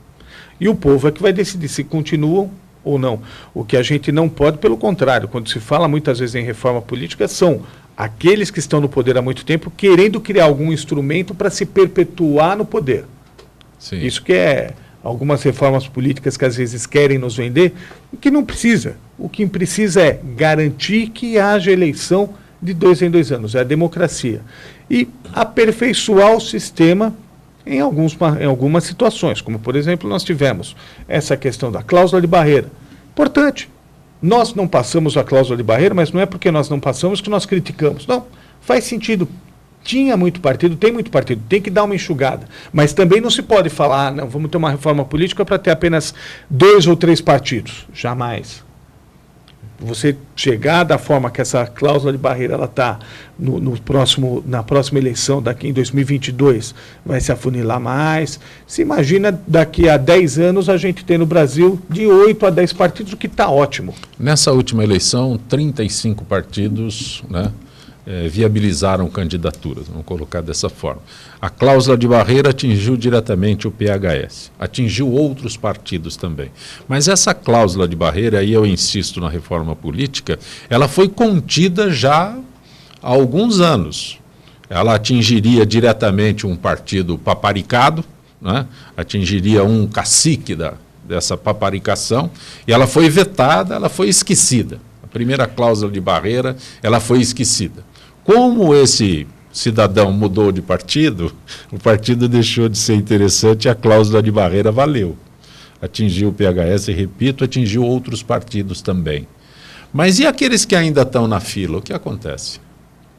E o povo é que vai decidir se continuam ou não. O que a gente não pode, pelo contrário, quando se fala muitas vezes em reforma política, são aqueles que estão no poder há muito tempo querendo criar algum instrumento para se perpetuar no poder. Sim. Isso que é algumas reformas políticas que às vezes querem nos vender, o que não precisa. O que precisa é garantir que haja eleição de 2 em 2 anos, é a democracia. E aperfeiçoar o sistema em algumas situações, como por exemplo nós tivemos essa questão da cláusula de barreira. Importante. Nós não passamos a cláusula de barreira, mas não é porque nós não passamos que nós criticamos. Não, faz sentido. Tinha muito partido, tem que dar uma enxugada. Mas também não se pode falar, não, vamos ter uma reforma política para ter apenas 2 ou 3 partidos. Jamais. Você chegar da forma que essa cláusula de barreira está na próxima eleição, daqui em 2022, vai se afunilar mais. Se imagina daqui a 10 anos a gente ter no Brasil de 8 a 10 partidos, o que está ótimo. Nessa última eleição, 35 partidos, né, viabilizaram candidaturas, vamos colocar dessa forma. A cláusula de barreira atingiu diretamente o PHS, atingiu outros partidos também. Mas essa cláusula de barreira, aí eu insisto na reforma política, ela foi contida já há alguns anos. Ela atingiria diretamente um partido paparicado, né? Atingiria um cacique dessa paparicação, e ela foi vetada, ela foi esquecida. A primeira cláusula de barreira, ela foi esquecida. Como esse cidadão mudou de partido, o partido deixou de ser interessante e a cláusula de barreira valeu. Atingiu o PHS, repito, atingiu outros partidos também. Mas e aqueles que ainda estão na fila, o que acontece?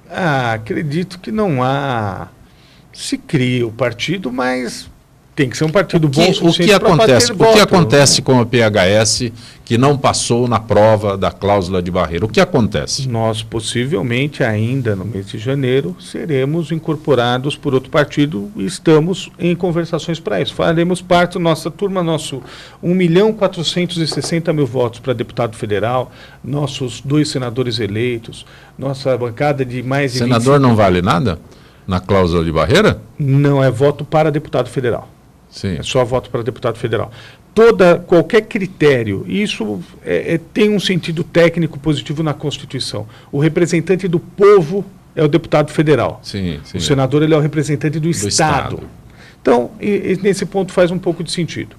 Acredito que não há... Se cria o partido, mas tem que ser um partido bom o suficiente para bater voto. O que acontece com a PHS que não passou na prova da cláusula de barreira? O que acontece? Nós, possivelmente, ainda no mês de janeiro, seremos incorporados por outro partido e estamos em conversações para isso. Faremos parte da nossa turma, nosso 1.460.000 votos para deputado federal, nossos 2 senadores eleitos, nossa bancada de mais de... Senador não vale nada na cláusula de barreira? Não, é voto para deputado federal. Sim. É só voto para deputado federal. Qualquer critério, isso tem um sentido técnico positivo na Constituição. O representante do povo é o deputado federal. Sim, sim. O senador ele é o representante do Estado. Então, nesse ponto faz um pouco de sentido.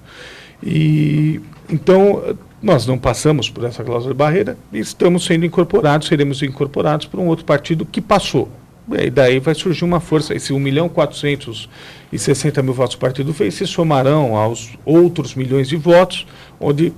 Então, nós não passamos por essa cláusula de barreira e estamos sendo incorporados, seremos incorporados por um outro partido que passou. E daí vai surgir uma força, esse 1.460.000 votos que o partido fez se somarão aos outros milhões de votos, onde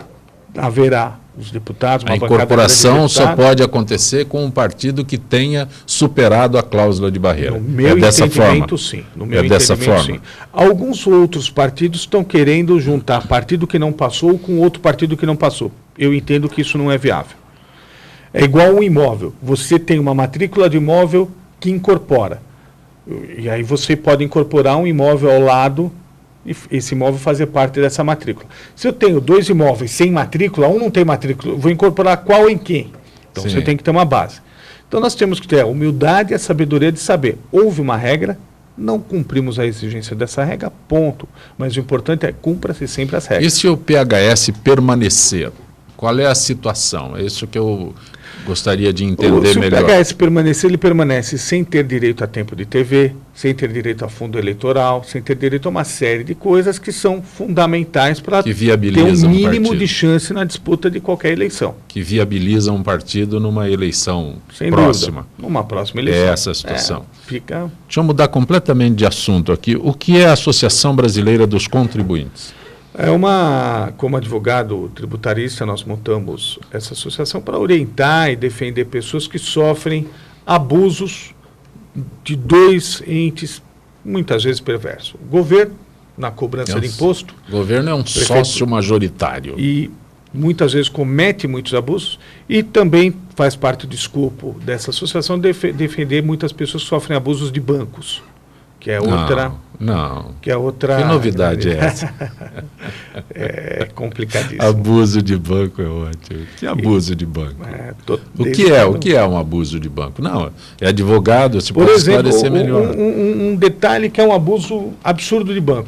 haverá os deputados, uma A bancada incorporação grande de só deputados. pode acontecer com um partido que tenha superado a cláusula de barreira. No meu dessa entendimento, forma? sim. No meu É dessa entendimento, forma? sim. Alguns outros partidos estão querendo juntar partido que não passou com outro partido que não passou. Eu entendo que isso não é viável. É igual um imóvel. Você tem uma matrícula de imóvel que incorpora. E aí você pode incorporar um imóvel ao lado e esse imóvel fazer parte dessa matrícula. Se eu tenho 2 imóveis sem matrícula, um não tem matrícula, eu vou incorporar qual em quem? Então Sim. você tem que ter uma base. Então nós temos que ter a humildade e a sabedoria de saber, houve uma regra, não cumprimos a exigência dessa regra, ponto. Mas o importante é cumpra-se sempre as regras. E se o PHS permanecer? Qual é a situação? É isso que eu gostaria de entender melhor. Se o PHS permanecer, ele permanece sem ter direito a tempo de TV, sem ter direito a fundo eleitoral, sem ter direito a uma série de coisas que são fundamentais para ter um mínimo de chance na disputa de qualquer eleição. Que viabiliza um partido numa eleição sem próxima. Dúvida, numa próxima eleição. É essa a situação. Fica... Deixa eu mudar completamente de assunto aqui. O que é a Associação Brasileira dos Contribuintes? Como advogado tributarista, nós montamos essa associação para orientar e defender pessoas que sofrem abusos de 2 entes, muitas vezes perversos. O governo, na cobrança de imposto. O governo é um sócio majoritário. E muitas vezes comete muitos abusos e também faz parte do escopo dessa associação defender muitas pessoas que sofrem abusos de bancos. Que é outra. Não. Que é outra. Que novidade é essa? É complicadíssimo. Abuso de banco é ótimo. Que abuso de banco? O que é um abuso de banco? Não, é advogado, se pode esclarecer melhor. Um detalhe que é um abuso absurdo de banco.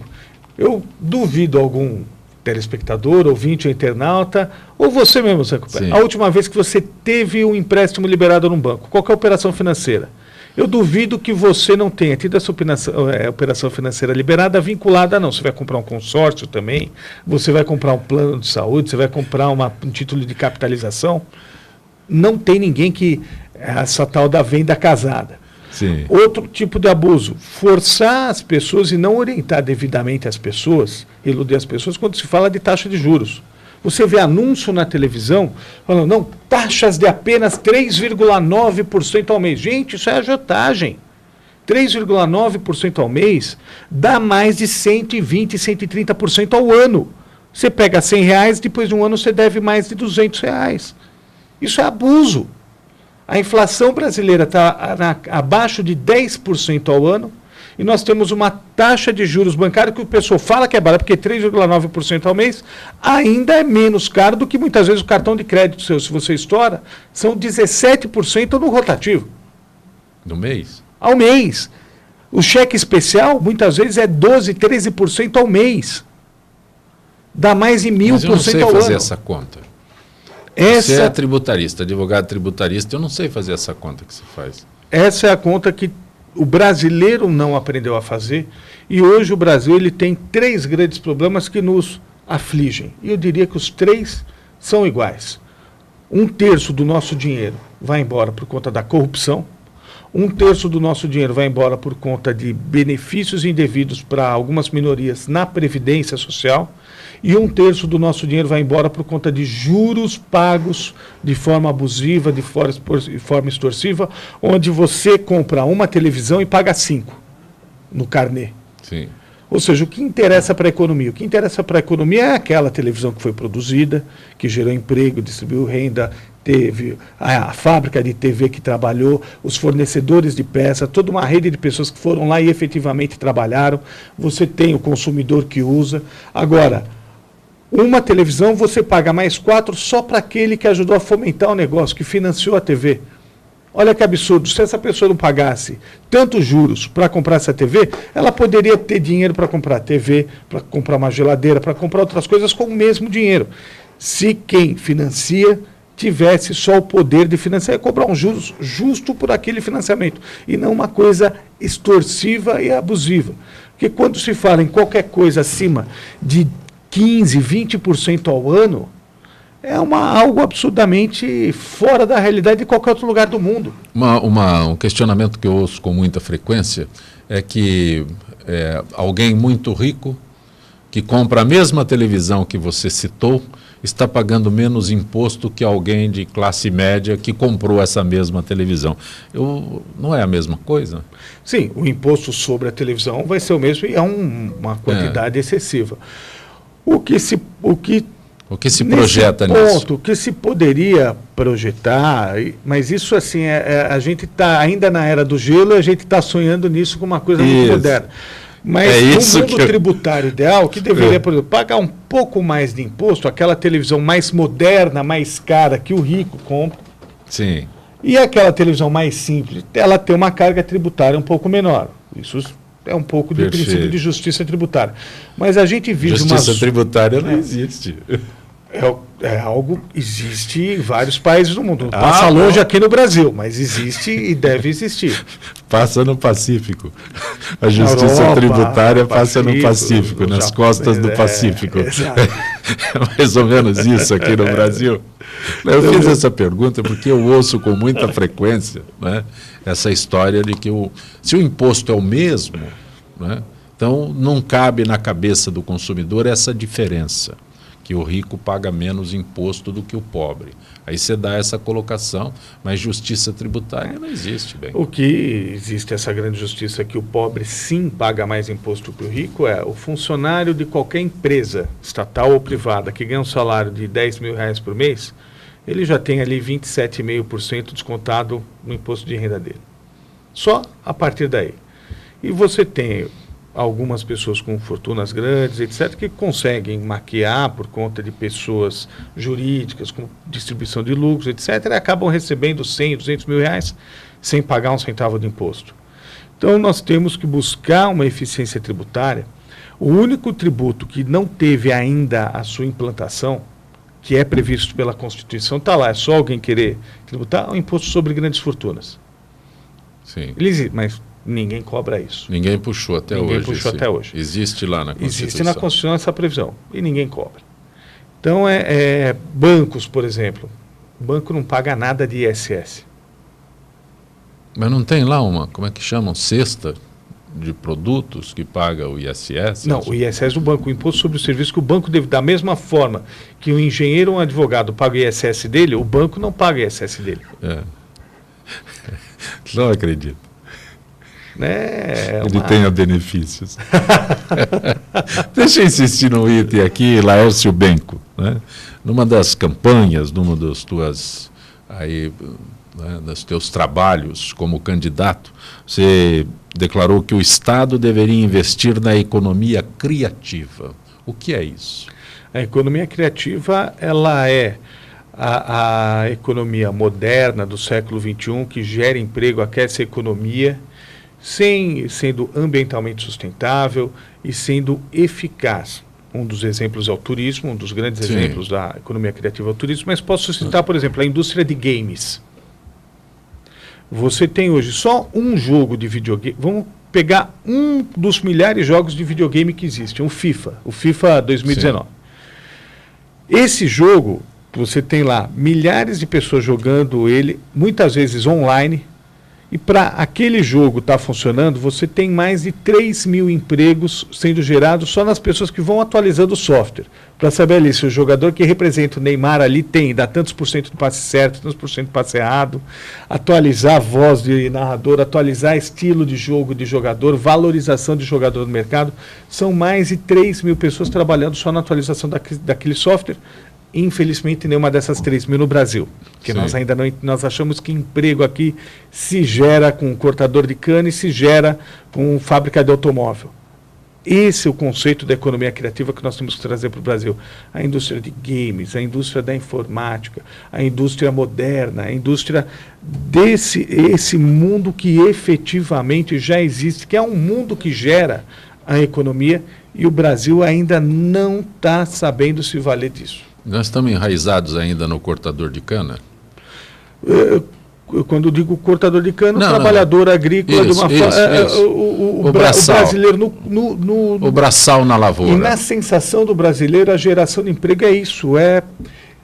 Eu duvido algum telespectador, ouvinte ou internauta, ou você mesmo, a última vez que você teve um empréstimo liberado num banco, qualquer operação financeira. Eu duvido que você não tenha tido essa operação financeira liberada vinculada, não. Você vai comprar um consórcio também, você vai comprar um plano de saúde, você vai comprar um título de capitalização. Não tem ninguém que... Essa tal da venda casada. Sim. Outro tipo de abuso, forçar as pessoas e não orientar devidamente as pessoas, iludir as pessoas quando se fala de taxa de juros. Você vê anúncio na televisão falando, não, taxas de apenas 3,9% ao mês. Gente, isso é agiotagem. 3,9% ao mês dá mais de 120%, 130% ao ano. Você pega R$100, depois de um ano você deve mais de R$200. Isso é abuso. A inflação brasileira está abaixo de 10% ao ano. E nós temos uma taxa de juros bancários que o pessoal fala que é barata, porque 3,9% ao mês ainda é menos caro do que muitas vezes o cartão de crédito seu. Se você estoura, são 17% no rotativo. No mês? Ao mês. O cheque especial, muitas vezes, é 12%, 13% ao mês. Dá mais de 1.000% ao ano. Mas eu não sei fazer essa conta. Você é tributarista, advogado tributarista, eu não sei fazer essa conta que você faz. Essa é a conta que o brasileiro não aprendeu a fazer, e hoje o Brasil ele tem 3 grandes problemas que nos afligem. E eu diria que os 3 são iguais. 1/3 do nosso dinheiro vai embora por conta da corrupção, 1/3 do nosso dinheiro vai embora por conta de benefícios indevidos para algumas minorias na Previdência Social, e 1/3 do nosso dinheiro vai embora por conta de juros pagos de forma abusiva, de forma extorsiva, onde você compra uma televisão e paga 5 no carnê. Sim. Ou seja, o que interessa para a economia? O que interessa para a economia é aquela televisão que foi produzida, que gerou emprego, distribuiu renda, teve a fábrica de TV que trabalhou, os fornecedores de peça, toda uma rede de pessoas que foram lá e efetivamente trabalharam. Você tem o consumidor que usa. Agora, uma televisão você paga mais 4 só para aquele que ajudou a fomentar o negócio, que financiou a TV. Olha que absurdo, se essa pessoa não pagasse tantos juros para comprar essa TV, ela poderia ter dinheiro para comprar TV, para comprar uma geladeira, para comprar outras coisas com o mesmo dinheiro. Se quem financia tivesse só o poder de financiar e cobrar um juros justo por aquele financiamento, e não uma coisa extorsiva e abusiva. Porque quando se fala em qualquer coisa acima de 15%, 20% ao ano, é algo absurdamente fora da realidade de qualquer outro lugar do mundo. Um questionamento que eu ouço com muita frequência é que alguém muito rico que compra a mesma televisão que você citou, está pagando menos imposto que alguém de classe média que comprou essa mesma televisão. Não é a mesma coisa? Sim, o imposto sobre a televisão vai ser o mesmo e é uma quantidade excessiva. O que se projeta nisso? O que se poderia projetar, mas isso assim, a gente está ainda na era do gelo e a gente está sonhando nisso com uma coisa muito moderna. Mas no mundo tributário ideal, que deveria, por exemplo, pagar um pouco mais de imposto, aquela televisão mais moderna, mais cara que o rico compra. Sim. E aquela televisão mais simples, ela tem uma carga tributária um pouco menor. Isso é um pouco do princípio de justiça tributária. Mas a gente vive justiça tributária não existe. É algo existe em vários países do mundo. Passa longe aqui no Brasil, mas existe e deve existir. Passa no Pacífico. A justiça tributária passa no Pacífico, nas costas do Pacífico. É mais ou menos isso aqui no Brasil. Eu fiz essa pergunta porque eu ouço com muita frequência, né, essa história de que se o imposto é o mesmo, né, então não cabe na cabeça do consumidor essa diferença, que o rico paga menos imposto do que o pobre. Aí você dá essa colocação, mas justiça tributária não existe, bem. O que existe essa grande justiça que o pobre sim paga mais imposto que o rico é o funcionário de qualquer empresa, estatal ou privada, que ganha um salário de R$10.000 por mês, ele já tem ali 27,5% descontado no imposto de renda dele. Só a partir daí. E você tem algumas pessoas com fortunas grandes, etc., que conseguem maquiar por conta de pessoas jurídicas, com distribuição de lucros, etc., e acabam recebendo 100, 200 mil reais sem pagar um centavo de imposto. Então, nós temos que buscar uma eficiência tributária. O único tributo que não teve ainda a sua implantação, que é previsto pela Constituição, está lá, é só alguém querer tributar, é o imposto sobre grandes fortunas. Sim. Mas ninguém cobra isso. Ninguém puxou até hoje. Ninguém puxou até hoje. Existe lá na Constituição. Existe na Constituição essa previsão. E ninguém cobra. Então, bancos, por exemplo. O banco não paga nada de ISS. Mas não tem lá como é que chamam? Cesta de produtos que paga o ISS? Não, o ISS do banco, o imposto sobre o serviço que o banco deve, da mesma forma que o engenheiro ou um advogado paga o ISS dele, o banco não paga o ISS dele. Não acredito. Ele tenha benefícios. Deixa eu insistir no item aqui, Laércio Benco, né? Numa das campanhas, dos teus trabalhos como candidato, você declarou que o Estado deveria investir na economia criativa. O que é isso? A economia criativa, ela é a economia moderna do século XXI, que gera emprego, aquece a economia, sendo ambientalmente sustentável e sendo eficaz. Um dos exemplos é o turismo, um dos grandes exemplos da economia criativa é o turismo, mas posso citar, por exemplo, a indústria de games. Você tem hoje só um jogo de videogame, vamos pegar um dos milhares de jogos de videogame que existem, o FIFA 2019. Sim. Esse jogo, você tem lá milhares de pessoas jogando ele, muitas vezes online. E para aquele jogo estar funcionando, você tem mais de 3 mil empregos sendo gerados só nas pessoas que vão atualizando o software. Para saber ali se o jogador que representa o Neymar ali dá tantos por cento de passe certo, tantos por cento de passe errado, atualizar a voz de narrador, atualizar estilo de jogo de jogador, valorização de jogador no mercado. São mais de 3 mil pessoas trabalhando só na atualização daquele software. Infelizmente, nenhuma dessas 3 mil no Brasil. Porque nós ainda não, nós achamos que emprego aqui se gera com cortador de cana e se gera com fábrica de automóvel. Esse é o conceito da economia criativa que nós temos que trazer para o Brasil. A indústria de games, a indústria da informática, a indústria moderna, a indústria esse mundo que efetivamente já existe, que é um mundo que gera a economia, e o Brasil ainda não está sabendo se valer disso. Nós estamos enraizados ainda no cortador de cana? Quando digo cortador de cana, trabalhador agrícola isso, de uma forma. O brasileiro o braçal na lavoura. E na sensação do brasileiro, a geração de emprego é isso.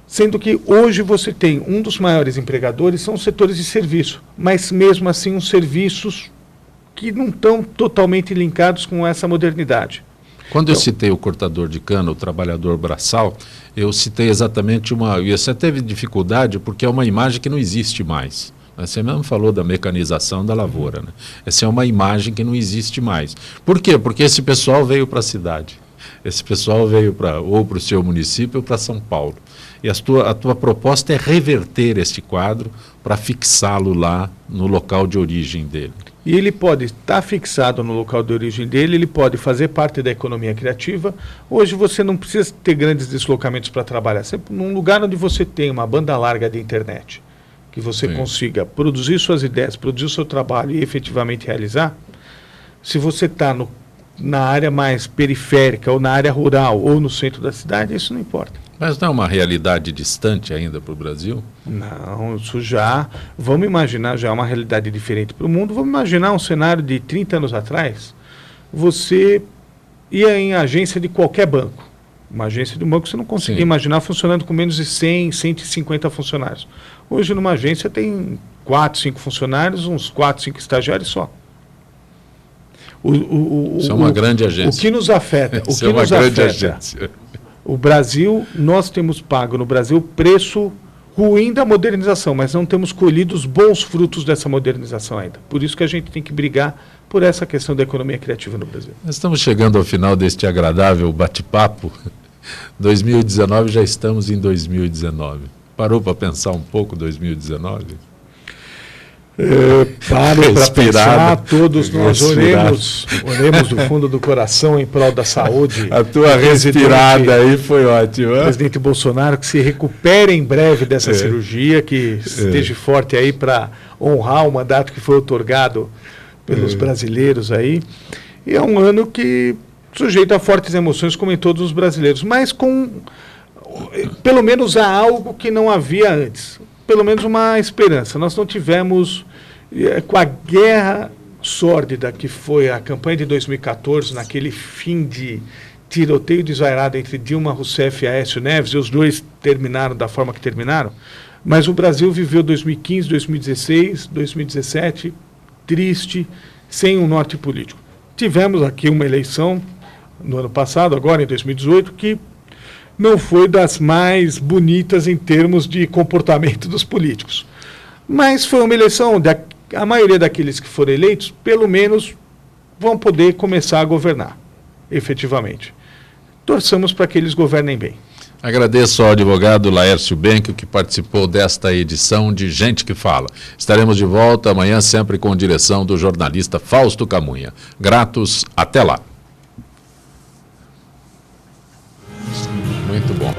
Sendo que hoje você tem um dos maiores empregadores, são os setores de serviço, mas mesmo assim uns serviços que não estão totalmente linkados com essa modernidade. Quando eu citei o cortador de cana, o trabalhador braçal, eu citei exatamente e você teve dificuldade porque é uma imagem que não existe mais. Você mesmo falou da mecanização da lavoura, né? Essa é uma imagem que não existe mais. Por quê? Porque esse pessoal veio para a cidade. Esse pessoal veio ou para o seu município ou para São Paulo. E a tua proposta é reverter este quadro para fixá-lo lá no local de origem dele. E ele pode estar fixado no local de origem dele, ele pode fazer parte da economia criativa. Hoje você não precisa ter grandes deslocamentos para trabalhar. Num lugar onde você tem uma banda larga de internet, que você consiga produzir suas ideias, produzir o seu trabalho e efetivamente realizar, se você está na área mais periférica, ou na área rural, ou no centro da cidade, isso não importa. Mas não é uma realidade distante ainda para o Brasil? Não, isso vamos imaginar já uma realidade diferente para o mundo. Vamos imaginar um cenário de 30 anos atrás, você ia em agência de qualquer banco. Uma agência de um banco você não conseguia imaginar funcionando com menos de 100, 150 funcionários. Hoje numa agência tem 4, 5 funcionários, uns 4, 5 estagiários só. Isso é uma grande agência. O que nos afeta? Isso é uma grande agência. O Brasil, nós temos pago no Brasil o preço ruim da modernização, mas não temos colhido os bons frutos dessa modernização ainda. Por isso que a gente tem que brigar por essa questão da economia criativa no Brasil. Nós estamos chegando ao final deste agradável bate-papo. 2019, já estamos em 2019. Parou para pensar um pouco 2019? Pare para pensar, todos nós oremos do fundo do coração em prol da saúde. A tua respirada aí foi ótima. Presidente Bolsonaro, que se recupere em breve dessa cirurgia, que esteja forte aí para honrar o mandato que foi otorgado pelos brasileiros aí. E é um ano que sujeito a fortes emoções, como em todos os brasileiros, mas pelo menos há algo que não havia antes. Pelo menos uma esperança. Nós não tivemos, com a guerra sórdida que foi a campanha de 2014, naquele fim de tiroteio desvairado entre Dilma Rousseff e Aécio Neves, e os dois terminaram da forma que terminaram, mas o Brasil viveu 2015, 2016, 2017, triste, sem um norte político. Tivemos aqui uma eleição no ano passado, agora em 2018, que não foi das mais bonitas em termos de comportamento dos políticos. Mas foi uma eleição onde a maioria daqueles que foram eleitos, pelo menos, vão poder começar a governar, efetivamente. Torçamos para que eles governem bem. Agradeço ao advogado Laércio Benck, que participou desta edição de Gente que Fala. Estaremos de volta amanhã, sempre com direção do jornalista Fausto Camunha. Gratos, até lá. Muito bom.